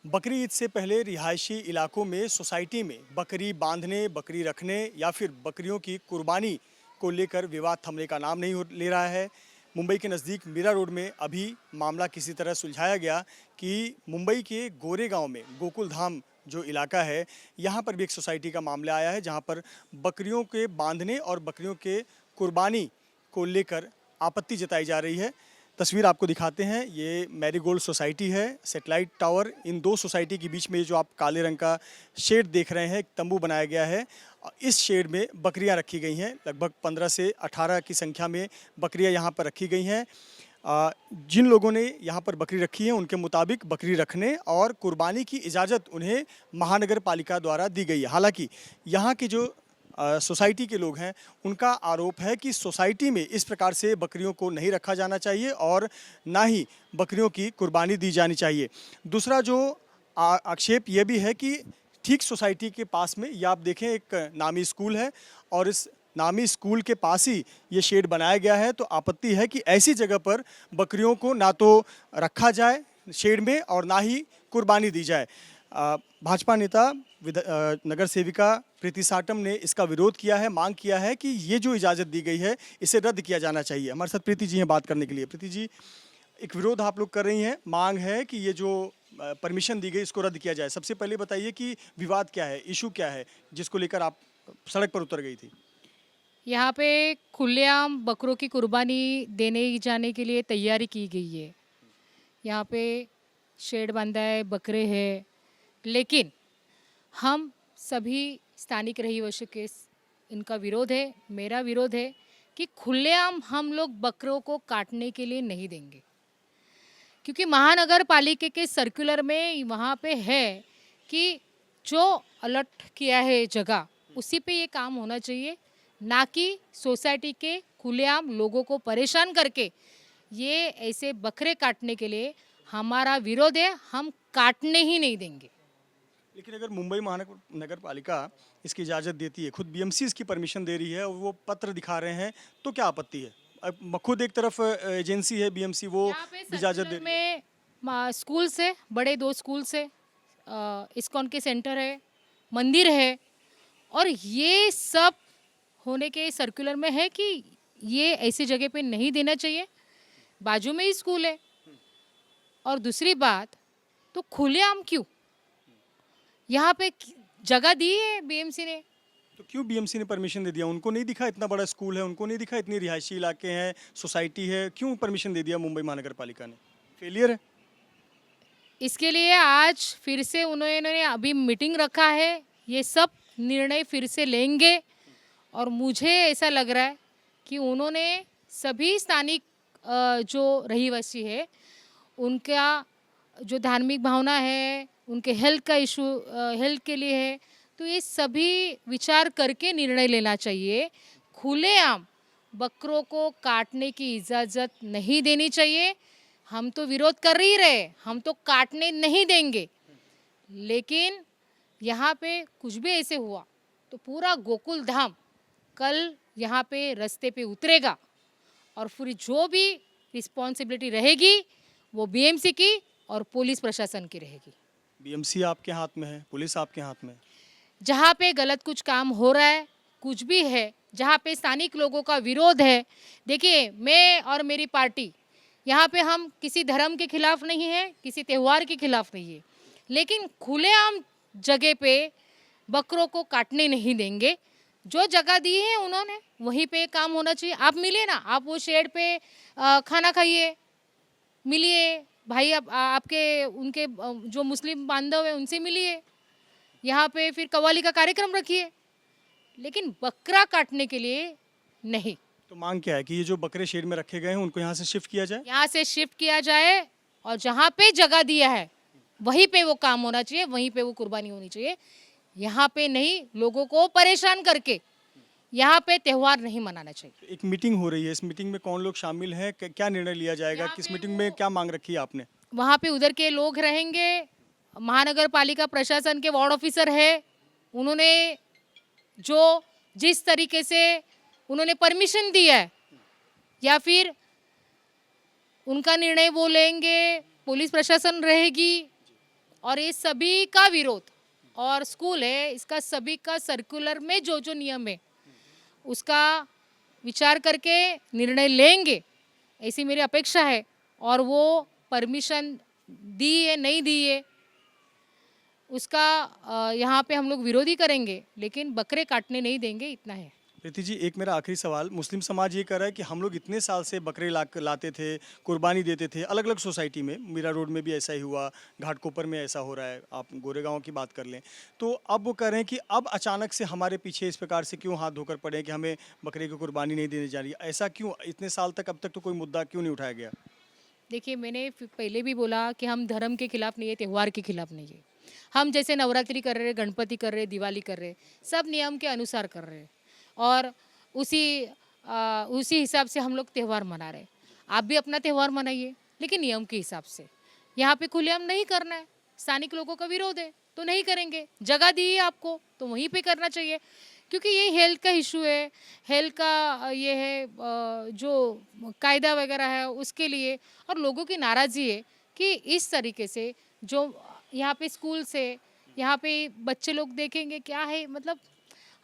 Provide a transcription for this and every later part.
बकरी ईद से पहले रिहायशी इलाकों में सोसाइटी में बकरी बांधने, बकरी रखने या फिर बकरियों की कुर्बानी को लेकर विवाद थमने का नाम नहीं ले रहा है। मुंबई के नज़दीक मीरा रोड में अभी मामला किसी तरह सुलझाया गया कि मुंबई के गोरेगांव में गोकुल धाम जो इलाका है, यहाँ पर भी एक सोसाइटी का मामला आया है, जहाँ पर बकरियों के बांधने और बकरियों के कुर्बानी को लेकर आपत्ति जताई जा रही है। तस्वीर आपको दिखाते हैं। ये मैरीगोल्ड सोसाइटी है, सैटेलाइट टावर। इन दो सोसाइटी के बीच में ये जो आप काले रंग का शेड देख रहे हैं, एक तंबू बनाया गया है। इस शेड में बकरियां रखी गई हैं। लगभग 15 से 18 की संख्या में बकरियां यहाँ पर रखी गई हैं। जिन लोगों ने यहाँ पर बकरी रखी है, उनके मुताबिक बकरी रखने और कुर्बानी की इजाज़त उन्हें महानगर पालिका द्वारा दी गई है। हालांकि यहाँ की जो सोसाइटी के लोग हैं, उनका आरोप है कि सोसाइटी में इस प्रकार से बकरियों को नहीं रखा जाना चाहिए और ना ही बकरियों की कुर्बानी दी जानी चाहिए। दूसरा जो आक्षेप ये भी है कि ठीक सोसाइटी के पास में ये आप देखें, एक नामी स्कूल है और इस नामी स्कूल के पास ही ये शेड बनाया गया है। तो आपत्ति है कि ऐसी जगह पर बकरियों को ना तो रखा जाए शेड में और ना ही कुर्बानी दी जाए। भाजपा नेता नगर सेविका प्रीति साटम ने इसका विरोध किया है, मांग किया है कि ये जो इजाज़त दी गई है इसे रद्द किया जाना चाहिए। हमारे साथ प्रीति जी हैं बात करने के लिए। प्रीति जी, एक विरोध आप लोग कर रही हैं, मांग है कि ये जो परमिशन दी गई इसको रद्द किया जाए। सबसे पहले बताइए कि विवाद क्या है, इशू क्या है जिसको लेकर आप सड़क पर उतर गई थी? यहाँ पे खुलेआम बकरों की कुर्बानी देने जाने के लिए तैयारी की गई है। यहाँ पे शेड बांधा है, बकरे हैं, लेकिन हम सभी स्थानिक रहिवासियों के इनका विरोध है, मेरा विरोध है कि खुलेआम हम लोग बकरों को काटने के लिए नहीं देंगे। क्योंकि महानगर पालिका के सर्कुलर में वहाँ पे है कि जो अलर्ट किया है जगह, उसी पे ये काम होना चाहिए, ना कि सोसाइटी के खुलेआम लोगों को परेशान करके ये ऐसे बकरे काटने के लिए हमारा विरोध है। हम काटने ही नहीं देंगे। लेकिन अगर मुंबई महानगर नगर पालिका इसकी इजाज़त देती है, खुद बीएमसी इसकी परमिशन दे रही है और वो पत्र दिखा रहे हैं, तो क्या आपत्ति है? अब खुद एक तरफ एजेंसी है बीएमसी, वो यहाँ पे इजाज़त दे सर्कुलर रही है। में स्कूल से बड़े दो स्कूल से इस्कॉन के सेंटर है, मंदिर है, और ये सब होने के सर्कुलर में है कि ये ऐसी जगह पे नहीं देना चाहिए। बाजू में ही स्कूल है। और दूसरी बात, तो खुलेआम क्यों यहाँ पे जगह दी है बीएमसी ने? तो क्यों बीएमसी ने परमिशन दे दिया? उनको नहीं दिखा इतना बड़ा स्कूल है, उनको नहीं दिखा इतनी रिहायशी इलाके हैं, सोसाइटी है, क्यों परमिशन दे दिया मुंबई महानगर पालिका ने? फेलियर है? इसके लिए आज फिर से उन्होंने अभी मीटिंग रखा है, ये सब निर्णय फिर से लेंगे। और मुझे ऐसा लग रहा है कि उन्होंने सभी स्थानिक जो रहिवासी है, उनका जो धार्मिक भावना है, उनके हेल्थ का इशू, हेल्थ के लिए है, तो ये सभी विचार करके निर्णय लेना चाहिए। खुलेआम बकरों को काटने की इजाज़त नहीं देनी चाहिए। हम तो विरोध कर ही रहे, हम तो काटने नहीं देंगे। लेकिन यहाँ पे कुछ भी ऐसे हुआ तो पूरा गोकुल धाम कल यहाँ पे रास्ते पे उतरेगा और पूरी जो भी रिस्पॉन्सिबिलिटी रहेगी वो बीएमसी की और पुलिस प्रशासन की रहेगी। बीएमसी आपके हाथ में है, पुलिस आपके हाथ में है। जहाँ पे गलत कुछ काम हो रहा है, कुछ भी है, जहाँ पे स्थानिक लोगों का विरोध है, देखिए मैं और मेरी पार्टी यहाँ पे हम किसी धर्म के खिलाफ नहीं है, किसी त्यौहार के खिलाफ नहीं है, लेकिन खुलेआम जगह पे बकरों को काटने नहीं देंगे। जो जगह दी है उन्होंने, वहीं पे काम होना चाहिए। आप मिलिए ना, आप वो शेड पे खाना खाइए, मिलिए भाई, आपके उनके जो मुस्लिम बांधव है उनसे मिलिए, यहाँ पे फिर कव्वाली का कार्यक्रम रखिए, लेकिन बकरा काटने के लिए नहीं। तो मांग क्या है कि ये जो बकरे शेड में रखे गए हैं उनको यहाँ से शिफ्ट किया जाए? यहाँ से शिफ्ट किया जाए और जहाँ पे जगह दिया है वहीं पे वो काम होना चाहिए, वहीं पे वो कुर्बानी होनी चाहिए। यहाँ पे नहीं, लोगों को परेशान करके यहाँ पे त्यौहार नहीं मनाना चाहिए। एक मीटिंग हो रही है, इस मीटिंग में कौन लोग शामिल हैं, क्या निर्णय लिया जाएगा, यहाँ किस पे मीटिंग में क्या मांग रखी है आपने? वहाँ पे उधर के लोग रहेंगे, महानगर पालिका प्रशासन के वार्ड ऑफिसर है, उन्होंने जो जिस तरीके से उन्होंने परमिशन दिया है या फिर उनका निर्णय वो लेंगे, पुलिस प्रशासन रहेगी, और ये सभी का विरोध, और स्कूल है इसका सभी का सर्कुलर में जो जो नियम है उसका विचार करके निर्णय लेंगे, ऐसी मेरी अपेक्षा है। और वो परमिशन दी है नहीं दी है उसका यहाँ पे हम लोग विरोधी करेंगे, लेकिन बकरे काटने नहीं देंगे, इतना है। प्रीति जी, एक मेरा आखिरी सवाल, मुस्लिम समाज ये कह रहा है कि हम लोग इतने साल से बकरे लाते थे, कुर्बानी देते थे, अलग अलग सोसाइटी में, मीरा रोड में भी ऐसा ही हुआ, घाटकोपर में ऐसा हो रहा है, आप गोरेगांव की बात कर लें, तो अब वो कह रहे हैं कि अब अचानक से हमारे पीछे इस प्रकार से क्यों हाथ धोकर पड़े हैं कि हमें बकरे की कुर्बानी नहीं देने जा रही है, ऐसा क्यों? इतने साल तक अब तक तो कोई मुद्दा क्यों नहीं उठाया गया? देखिए, मैंने पहले भी बोला कि हम धर्म के खिलाफ नहीं है, त्यौहार के खिलाफ नहीं है। हम जैसे नवरात्रि कर रहे, गणपति कर रहे, दिवाली कर रहे, सब नियम के अनुसार कर रहे हैं और उसी हिसाब से हम लोग त्यौहार मना रहे हैं। आप भी अपना त्यौहार मनाइए, लेकिन नियम के हिसाब से। यहाँ पे खुलेआम नहीं करना है, स्थानिक लोगों का विरोध है तो नहीं करेंगे। जगह दी है आपको तो वहीं पे करना चाहिए, क्योंकि ये हेल्थ का इशू है, हेल्थ का ये है जो कायदा वगैरह है उसके लिए, और लोगों की नाराज़गी है कि इस तरीके से जो यहाँ पे स्कूल से यहाँ पे बच्चे लोग देखेंगे क्या है, मतलब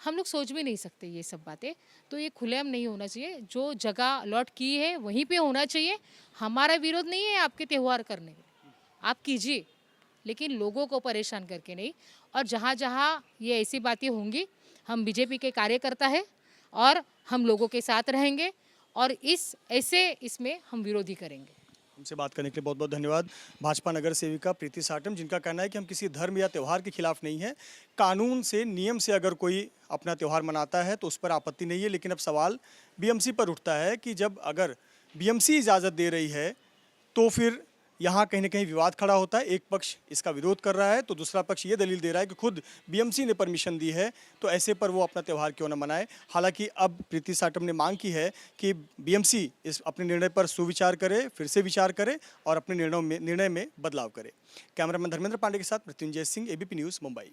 हम लोग सोच भी नहीं सकते ये सब बातें। तो ये खुलेआम नहीं होना चाहिए, जो जगह अलॉट की है वहीं पे होना चाहिए। हमारा विरोध नहीं है आपके त्यौहार करने में, आप कीजिए, लेकिन लोगों को परेशान करके नहीं। और जहाँ जहाँ ये ऐसी बातें होंगी, हम बीजेपी के कार्यकर्ता हैं और हम लोगों के साथ रहेंगे और इसमें हम विरोधी करेंगे। हमसे बात करने के लिए बहुत बहुत धन्यवाद। भाजपा नगर सेविका प्रीति साटम, जिनका कहना है कि हम किसी धर्म या त्यौहार के खिलाफ नहीं है, कानून से नियम से अगर कोई अपना त्यौहार मनाता है तो उस पर आपत्ति नहीं है। लेकिन अब सवाल बीएमसी पर उठता है कि जब अगर बीएमसी इजाज़त दे रही है तो फिर यहाँ कहीं ना कहीं विवाद खड़ा होता है। एक पक्ष इसका विरोध कर रहा है तो दूसरा पक्ष ये दलील दे रहा है कि खुद बीएमसी ने परमिशन दी है, तो ऐसे पर वो अपना त्यौहार क्यों न मनाए। हालांकि अब प्रीति साटम ने मांग की है कि बीएमसी इस अपने निर्णय पर सुविचार करे, फिर से विचार करे और अपने निर्णय में बदलाव करे। कैमरामैन धर्मेंद्र पांडे के साथ मृत्युंजय सिंह, एबीपी न्यूज़, मुंबई।